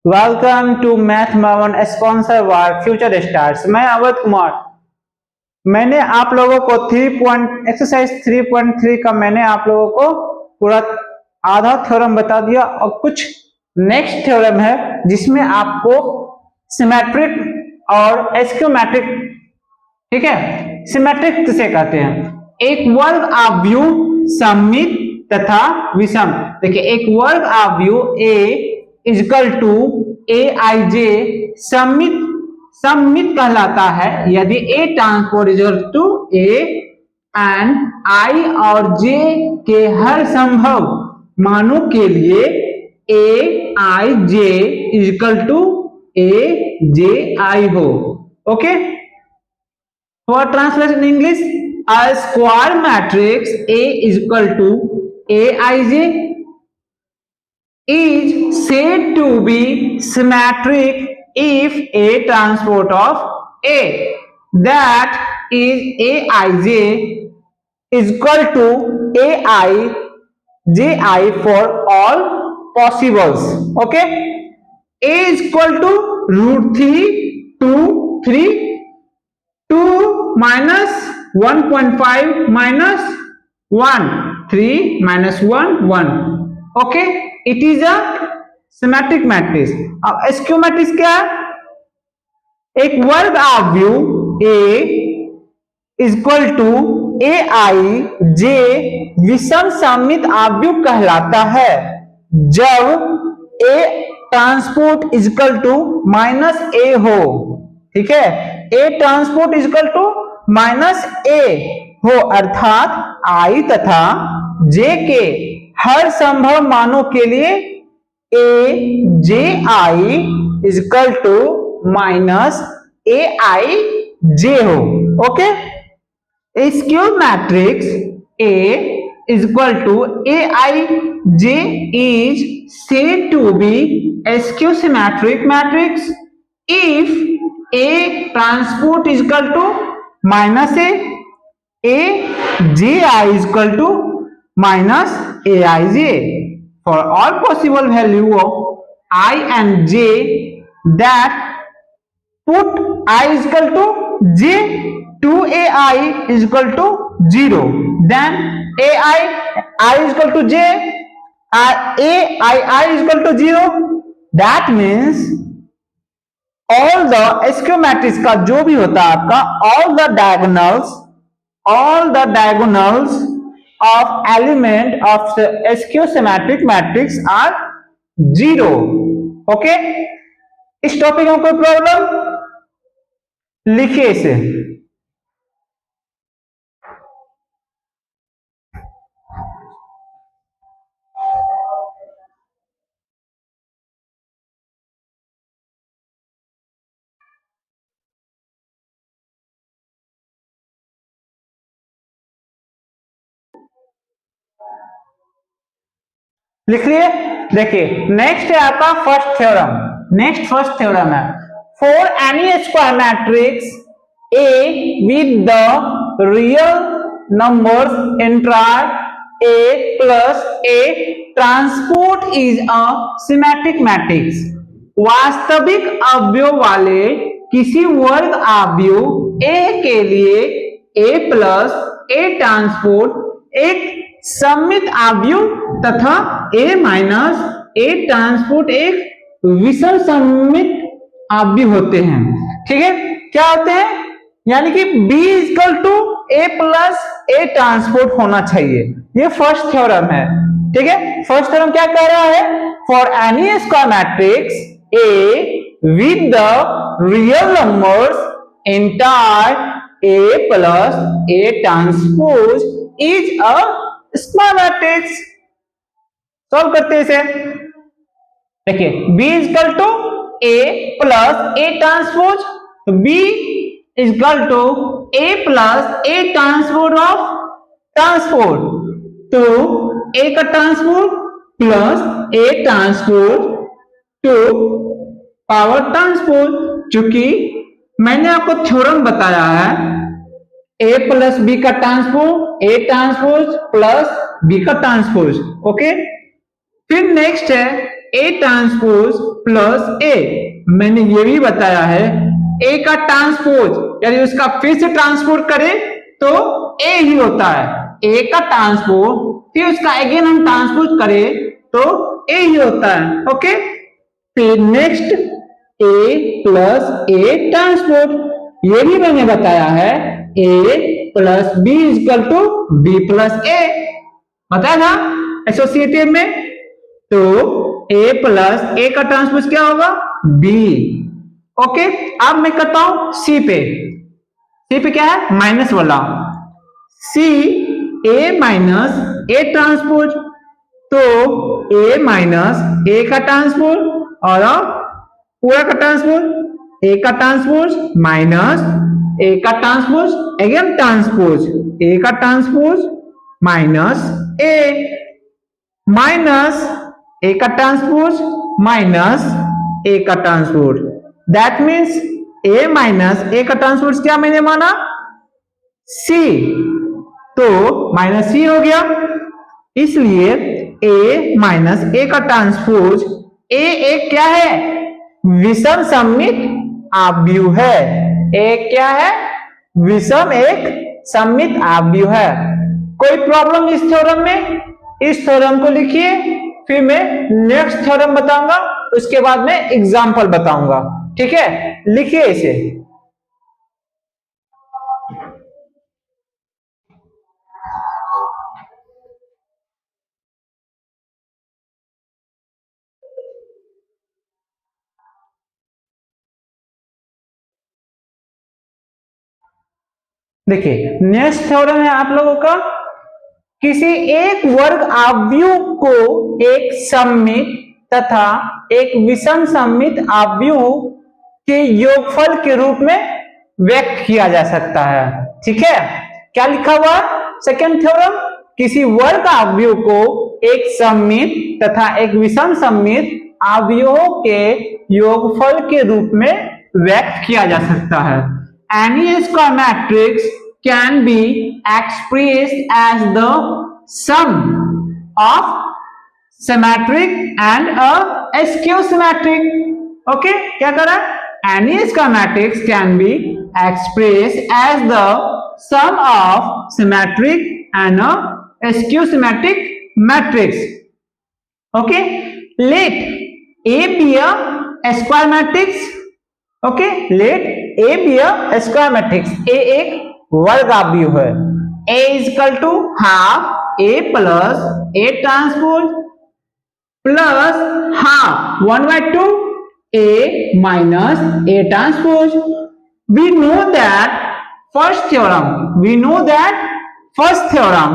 Welcome to math मावन sponsor by future stars. मैं अवध कुमार। मैंने आप लोगों को एक्सरसाइज 3.3 का मैंने आप लोगों को पूरा आधा थ्योरम बता दिया और कुछ नेक्स्ट थ्योरम है जिसमें आपको सिमेट्रिक और एस्क्योमेट्रिक, ठीक है, सिमेट्रिक किसे कहते हैं? एक वर्ग आव्यूह सममित तथा विषम। देखिए, एक वर्ग आव्यूह ए इक्वल टू ए आई जे सममित कहलाता है यदि A transpose equal to A and I और जे के हर संभव मानों के लिए ए I J equal to A J आई हो। Okay, for translation in English, a square matrix A is equal to Aij is said to be symmetric if A transpose of A, that is Aij is equal to Aiji for all possibles. Okay, A is equal to √3 2 3 2 minus 1.5 minus 1 3 minus 1 1. Okay, it is a symmetric matrix. अब स्क्योमेट्रिक्स क्या है? एक वर्ग आव्यूह A equal to A I J विषम सममित आव्यूह कहलाता है जब A transpose equal to minus A हो। ठीक है, A transpose equal to minus A हो, अर्थात आई तथा जे के हर संभव मानों के लिए A J I equal to minus A I J हो। Okay, skew matrix A equal to A I J is said to be a skew symmetric matrix if A transpose is equal to minus A Ji is equal to minus Aij for all possible value of I and J, that put I is equal to J to AI is equal to 0, then I is equal to J, I is equal to 0. That means all the skew matrix का जो भी होता है आपका all the diagonals of element of skew symmetric matrix are 0. Okay, इस topic में कोई problem? लिखिए इसे। लिख लिए। देखिए, नेक्स्ट है आपका फर्स्ट थ्योरम है for any square matrix A with the real numbers inter A plus A transpose is a symmetric matrix. वास्तविक अवयव वाले किसी वर्ग आव्यूह ए के लिए ए प्लस ए ट्रांसपोज एक सममित आव्यूह तथा A माइनस ए ट्रांसपोज एक विषम सममित आव्यूह होते हैं। ठीक है, क्या होते हैं? यानी कि B equal to A plus A transpose होना चाहिए। ये फर्स्ट थ्योरम है। ठीक है, फर्स्ट थ्योरम क्या कह रहा है? For any square matrix A with the real numbers entire A plus A transpose is a square matrix. Solve करते हैं इसे। देखिए, B equal to A plus A transpose, B equal to A plus A transpose of transpose, तो A का transpose plus A transpose to power transpose. चूंकि मैंने आपको theorem बताया है ए प्लस बी का transpose, A transpose plus B का transpose. Okay, फिर नेक्स्ट है ए ट्रांसपोज प्लस ए। मैंने ये भी बताया है ए का ट्रांसपोज यानी उसका फिर से ट्रांसपोज करें तो ए ही होता है। ए का ट्रांसपोज फिर उसका अगेन हम ट्रांसपोज करें तो ए ही होता है। ओके, फिर next A plus A transpose, ये भी मैंने बताया है A plus B equal to B plus A, बताया था एसोसिएटिव में। तो ए प्लस ए का ट्रांसपोज क्या होगा, बी। ओके, अब मैं करता हूं सी पे। सी पे क्या है, माइनस वाला। सी ए माइनस ए ट्रांसपोज, तो ए माइनस ए का ट्रांसपोज और पूरा का ट्रांसपोज, ए का ट्रांसपोज माइनस ए का ट्रांसपोज अगेन ट्रांसपोज, ए का ट्रांसपोज माइनस ए का ट्रांसपोज माइनस ए का transpose. That means A minus A का ट्रांसपोज क्या मैंने माना, सी, तो माइनस सी हो गया। इसलिए ए माइनस ए का ट्रांसपोज, ए एक क्या है, विषम सममित आव्यूह है। ए क्या है, विषम एक सममित आव्यूह है। कोई प्रॉब्लम इस थ्योरम में, इस थ्योरम को लिखिए, फिर मैं नेक्स्ट थ्योरम बताऊंगा, उसके बाद मैं एग्जांपल बताऊंगा। ठीक है, लिखिए इसे। देखिए नेक्स्ट थ्योरम है आप लोगों का, किसी एक वर्ग आव्यूह को एक सममित तथा एक विषम सममित आव्यूह के योगफल के रूप में व्यक्त किया जा सकता है। ठीक है, क्या लिखा हुआ सेकंड थ्योरम, किसी वर्ग आव्यूह को एक सममित तथा एक विषम सममित आव्यूहों के योगफल के रूप में व्यक्त किया जा सकता है। Any square matrix can be expressed as the sum of symmetric and a skew symmetric. Okay, क्या कर रहा है, any square matrix can be expressed as the sum of symmetric and a skew symmetric matrix. Okay, let A be a square matrix. Okay, let A be a square matrix, A एक वर्ग आव्यूह है। A equal to half A plus A transpose plus half 1/2 A minus A transpose. We know that first theorem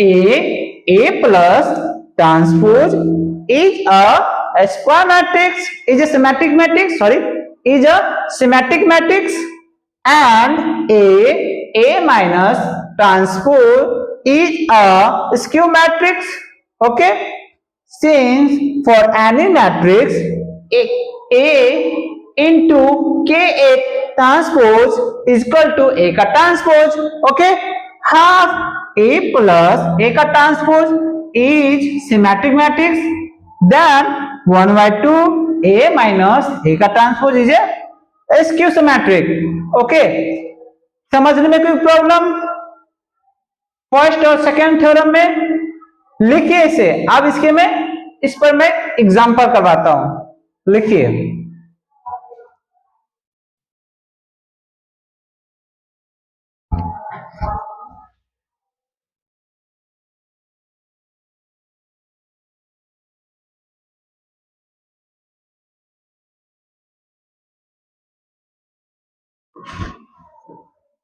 A plus transpose is a square matrix, is a symmetric matrix, sorry, is a symmetric matrix, and A minus transpose is a skew matrix. Okay, since for any matrix A into K transpose is equal to A का transpose. Okay, half A plus A का transpose is symmetric matrix, then 1/2 A minus A का transpose is A skew symmetric. Okay, समझने में कोई problem first और second theorem में, लिखिए इसे। अब इसके में इस पर मैं एग्जांपल करवाता हूं, लिखिए।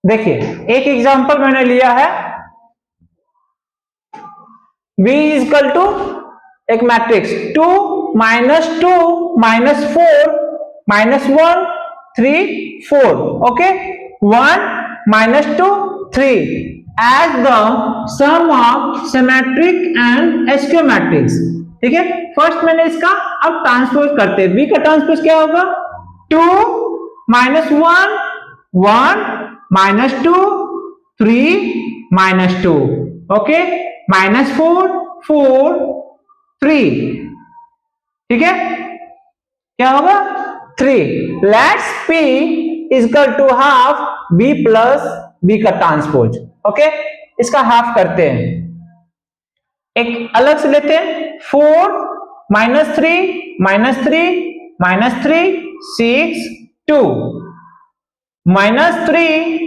देखिए एक एग्जांपल मैंने लिया है, V इक्वल टू एक matrix 2 -2 -4 -1 3 4। Okay, 1 -2 3 as the sum of symmetric and skew matrix. ठीक है, फर्स्ट मैंने इसका अब ट्रांसपोज करते हैं। V का ट्रांसपोज क्या होगा, 2 -1 1 -2 3 -2। ओके, -4 4 3 ठीक है, क्या होगा 3। Let's P equal to half B plus B का ट्रांसपोज। ओके, इसका हाफ करते हैं, एक अलग से लेते हैं। 4 minus 3 minus 3 minus 3 6 2 minus 3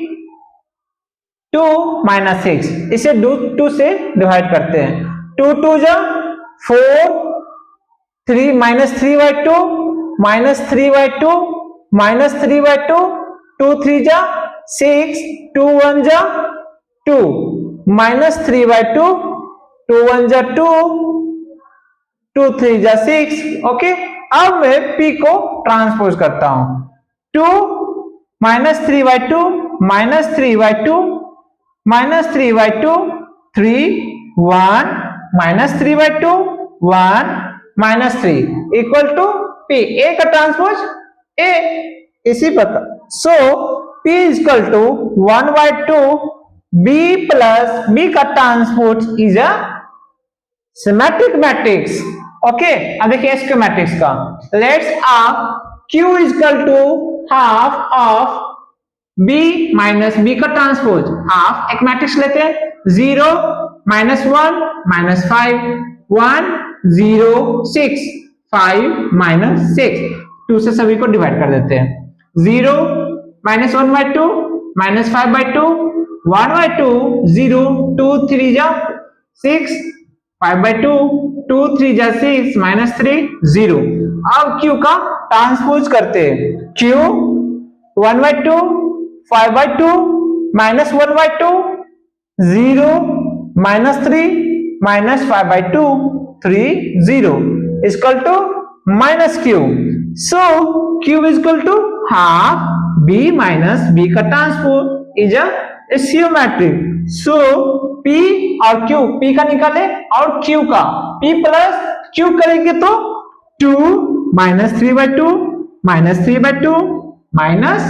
2 minus 6, इसे 2 से डिवाइड करते हैं। 2 2 जा 4, 3 माइनस 3/2 माइनस 3/2 माइनस 3/2, 2 3 जा 6, 2 1 जा 2 माइनस 3/2, 2 1 जा 2, 2 3 जा 6। ओके, अब मैं P को ट्रांसपोज करता हूं। 2 minus 3/2 minus 3/2 minus 3/2 3 1 minus 3/2 1 minus 3 equal to P। A का ट्रांसपोज A, इसी पता। So P equal to 1/2 B plus B का transpose is a symmetric matrix. Okay, अब देखिए स्कीमेटिक्स का। Let's Q equal to half of B minus B का transpose. Half एक मैट्रिक्स लेते हैं, 0 माइनस 1 माइनस 5 1 0 6 5 माइनस 6, 2 से सभी को डिवाइड कर देते हैं। 0 माइनस 1/2 माइनस 5/2 1/2 0 2 3 जा 6 5/2 2 3 जा 6 माइनस 3 0। अब Q का ट्रांसपोज करते हैं। Q 1/2 5/2 minus 1/2 0 minus 3 minus 5/2 3 0 equal to minus Q। So Q equal to half B minus B का transpose is a symmetric. So P और Q, P का निकाले और Q का, P प्लस Q करेंगे तो 2 minus 3/2 minus 3/2 minus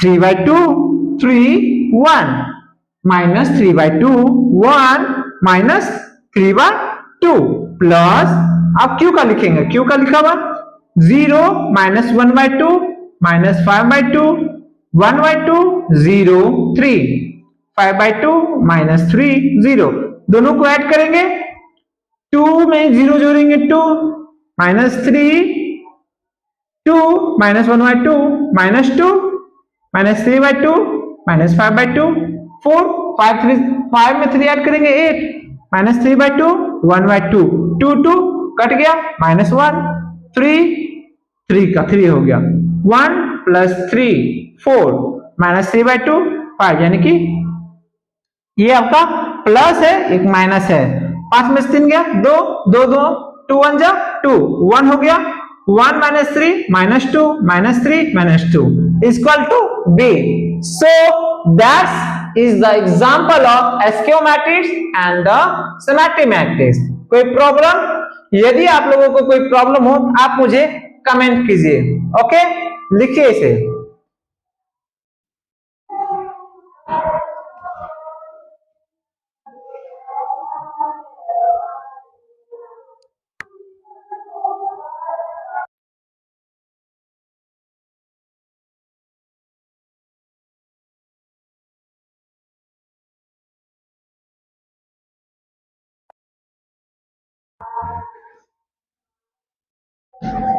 3/2 3 1 minus 3/2 1 minus 3/2 plus, अब Q का लिखेंगे, Q का लिखा हुआ 0 माइनस 1/2 माइनस 5/2 1/2 0 3 5/2 माइनस 3 0, दोनों को ऐड करेंगे, 2 में 0 जोड़ेंगे 2 minus 3 2 minus 1/2 minus 2 minus 3/2 minus 5/2 4 5 में 3 ऐड करेंगे 8 माइनस 3/2 1/2 2 2 कट गया माइनस 1 3 का 3 हो गया 1 प्लस 3 4 माइनस 3/2 5, यानी कि ये आपका प्लस है, एक माइनस है। 5 में 3 गया 2 2 2 2 1 जा 2 1 हो गया 1 minus 3 minus 2 minus 3 minus 2 equal to B। So that is the example of schematics and the symmetric matrix. कोई प्रॉब्लम? यदि आप लोगों को कोई प्रॉब्लम हो आप मुझे कमेंट कीजिए। ओके, लिखिए इसे।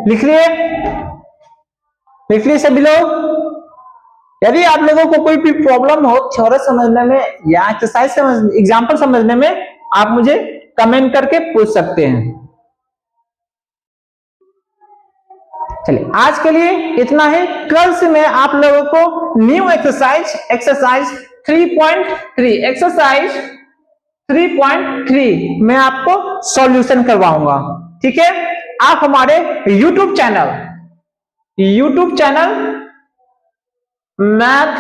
लिख लिए सभी लोग। यदि आप लोगों को कोई भी प्रॉब्लम हो थ्योरम समझने में या एक्सरसाइज समझ एग्जांपल समझने में, आप मुझे कमेंट करके पूछ सकते हैं। चलिए आज के लिए इतना ही। कल से मैं आप लोगों को न्यू एक्सरसाइज 3.3 एक्सरसाइज 3.3 मैं आपको सॉल्यूशन करवाऊंगा। ठीक है, आप हमारे YouTube channel math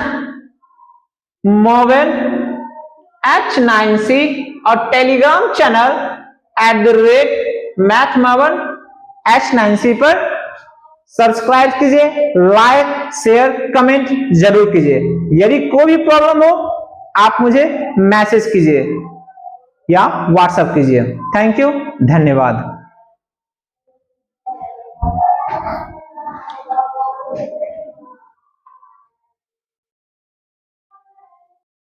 Movan H9C और टेलीग्राम चैनल @मैथमोवन H9C पर सब्सक्राइब कीजिए, लाइक शेयर कमेंट जरूर कीजिए। यदि कोई भी प्रॉब्लम हो आप मुझे मैसेज कीजिए या व्हाट्सएप कीजिए। थैंक यू, धन्यवाद।